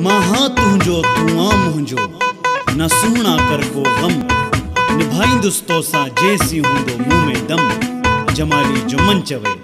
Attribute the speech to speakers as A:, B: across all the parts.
A: माहा तुंहिंजो तूं आ मुंहिंजो न सुहिणा कर को गम निभाईंदुसि तोसां जेसीं हूंदो मुंहुं में दम जमाली जो मन चवे।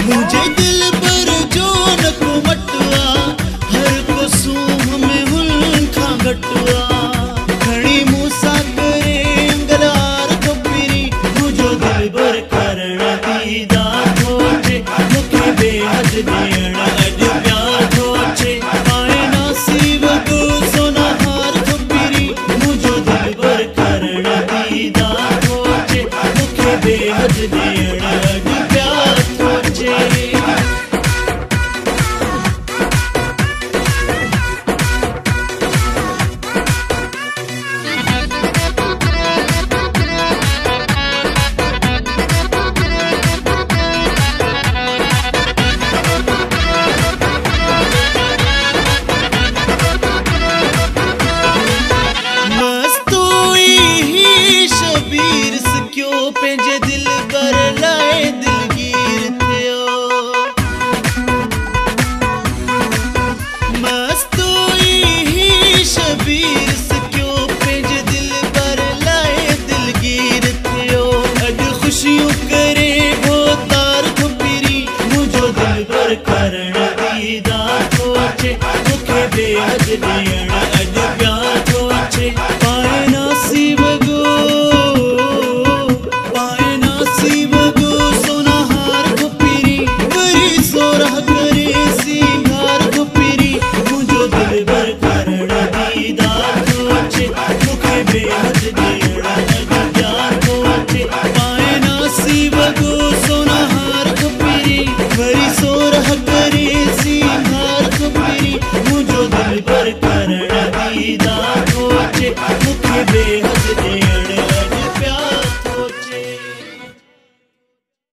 B: मुझे दिल पर जो न को मटुआ हर को सूह में हुनखा घटुआ घणी मूसा करे अंगलार को पिरी मुझो दिल पर करण दीदा थोचे मुखे बेहद देण अज प्यार थोचे पाए नसीब को सोना हार को पिरी मुझो दिल पर करण दीदा थोचे मुखे बेहद देण अज प्यार थोचे। पंहिंजे दिल पर लाए दिलगीर थियो मस्तो ही शबीर सकियो पंहिंजे दिल पर लाए दिलगीर थियो अॼु ख़ुशियूं करे वो तार थो पिरी मुंहिंजो दिल पर करण दीदा थो अचे मूंखे बेहद ॾियण अॼु प्यार थो अचे पाए नसीब baby